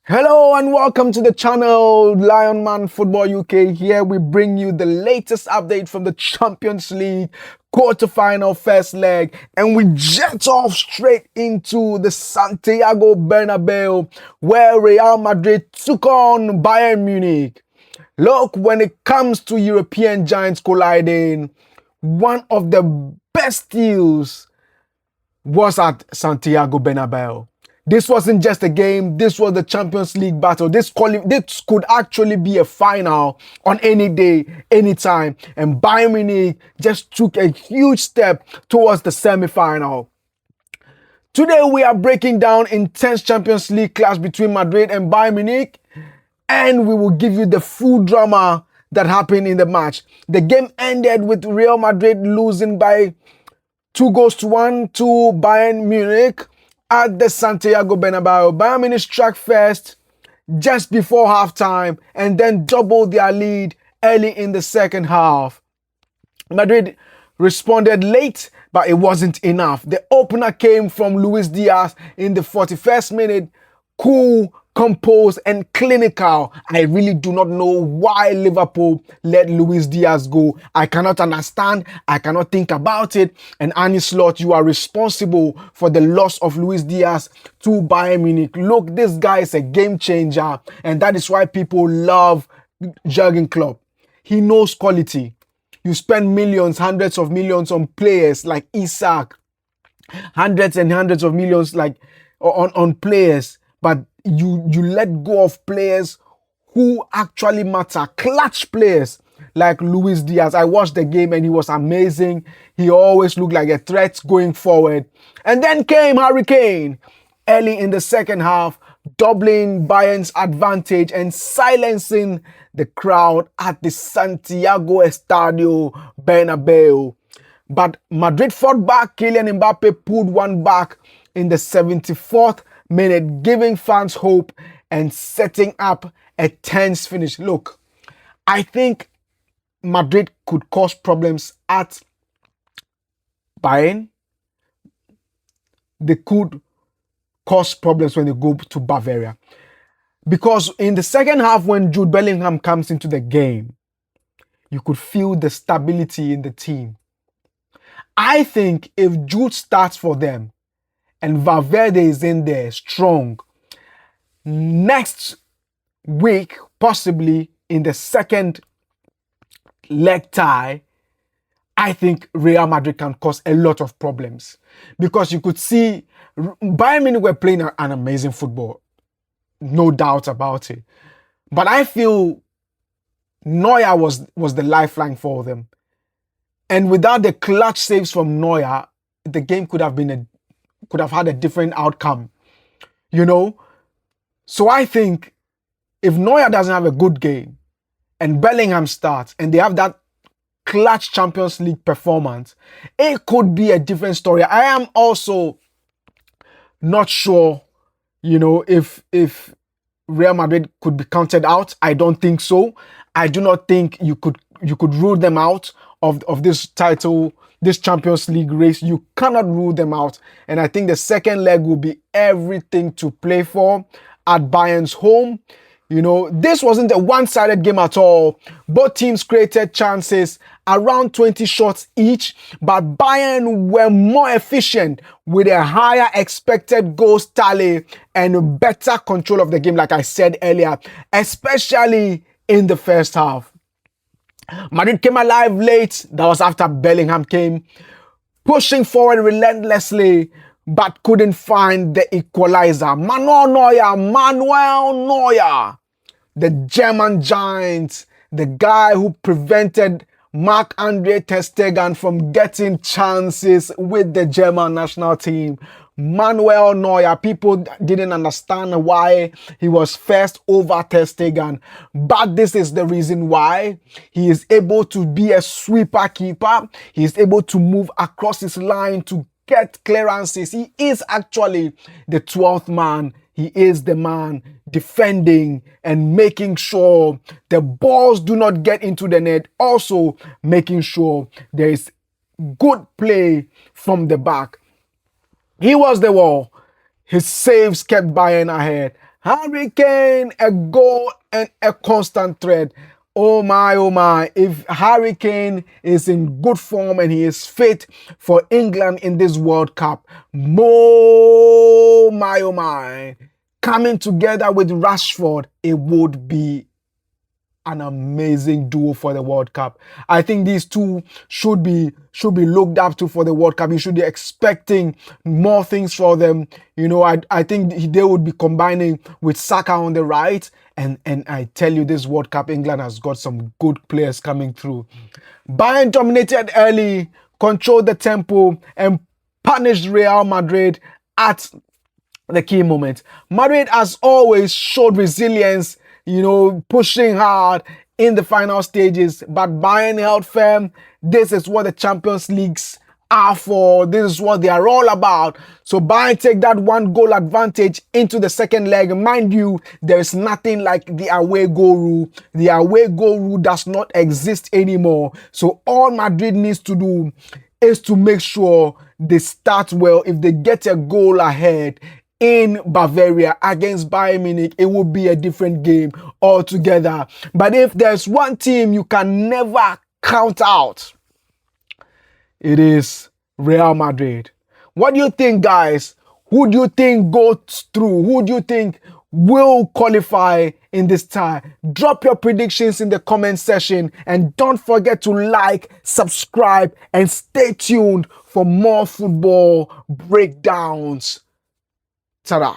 Hello and welcome to the channel Lion Man Football UK. Here we bring you the latest update from the Champions League quarterfinal first leg, and we jet off straight into the Santiago Bernabéu where Real Madrid took on Bayern Munich. Look, when it comes to European giants colliding, one of the best deals was at Santiago Bernabéu. This wasn't just a game, this was the Champions League battle. This could actually be a final on any day, anytime. And Bayern Munich just took a huge step towards the semi-final. Today we are breaking down intense Champions League clash between Madrid and Bayern Munich, and we will give you the full drama that happened in the match. The game ended with Real Madrid losing by 2-1 to Bayern Munich at the Santiago Bernabéu. Bayern Munich struck first just before halftime and then doubled their lead early in the second half. Madrid responded late, but it wasn't enough. The opener came from Luis Diaz in the 41st minute. Cool, composed and clinical. I really do not know why Liverpool let Luis Diaz go. I cannot understand. I cannot think about it. And Arne Slot, you are responsible for the loss of Luis Diaz to Bayern Munich. Look, this guy is a game changer, and that is why people love Jurgen Klopp. He knows quality. You spend millions, hundreds of millions on players like Isak, hundreds and hundreds of millions like on players, but you let go of players who actually matter, clutch players like Luis Diaz. I watched the game and he was amazing. He always looked like a threat going forward. And then came Harry Kane early in the second half, doubling Bayern's advantage and silencing the crowd at the Santiago Estadio Bernabéu. But Madrid fought back. Kylian Mbappé pulled one back in the 74th minute, giving fans hope and setting up a tense finish. Look, I think Madrid could cause problems at Bayern. They could cause problems when they go to Bavaria. Because in the second half, when Jude Bellingham comes into the game, you could feel the stability in the team. I think if Jude starts for them, and Valverde is in there strong, next week, possibly in the second leg tie, I think Real Madrid can cause a lot of problems. Because you could see Bayern Munich were playing an amazing football. No doubt about it. But I feel Neuer was the lifeline for them. And without the clutch saves from Neuer, the game could have had a different outcome, you know? So I think if Neuer doesn't have a good game and Bellingham starts and they have that clutch Champions League performance, it could be a different story. I am also not sure, you know, if Real Madrid could be counted out. I don't think so. I do not think you could rule them out of this title, this Champions League race. You cannot rule them out. And I think the second leg will be everything to play for at Bayern's home. You know, this wasn't a one-sided game at all. Both teams created chances, around 20 shots each, but Bayern were more efficient with a higher expected goals tally and better control of the game, like I said earlier, especially in the first half. Madrid came alive late. That was after Bellingham came, pushing forward relentlessly, but couldn't find the equalizer. Manuel Neuer, the German giant, the guy who prevented Marc-Andre ter Stegen from getting chances with the German national team. Manuel Neuer, people didn't understand why he was first over ter Stegen, but this is the reason why. He is able to be a sweeper keeper. He is able to move across his line to get clearances. He is actually the 12th man. He is the man defending and making sure the balls do not get into the net. Also making sure there is good play from the back. He was the wall. His saves kept Bayern ahead. Harry Kane, a goal and a constant threat. Oh my, oh my. If Harry Kane is in good form and he is fit for England in this World Cup, oh my. Coming together with Rashford, it would be an amazing duo for the World Cup. I think these two should be looked up to for the World Cup. You should be expecting more things for them. You know, I think they would be combining with Saka on the right. And I tell you, this World Cup, England has got some good players coming through. Bayern dominated early, controlled the tempo, and punished Real Madrid at the key moment. Madrid, as always, showed resilience, pushing hard in the final stages, but Bayern held firm. This is what the Champions Leagues are for. This is what they are all about. So Bayern take that 1-goal advantage into the second leg. Mind you, there is nothing like the away goal rule. The away goal rule does not exist anymore. So all Madrid needs to do is to make sure they start well. If they get a goal ahead in Bavaria against Bayern Munich, it will be a different game altogether. But if there's one team you can never count out, it is Real Madrid. What do you think, guys? Who do you think goes through? Who do you think will qualify in this tie? Drop your predictions in the comment section, and don't forget to like, subscribe, and stay tuned for more football breakdowns. Ta-da!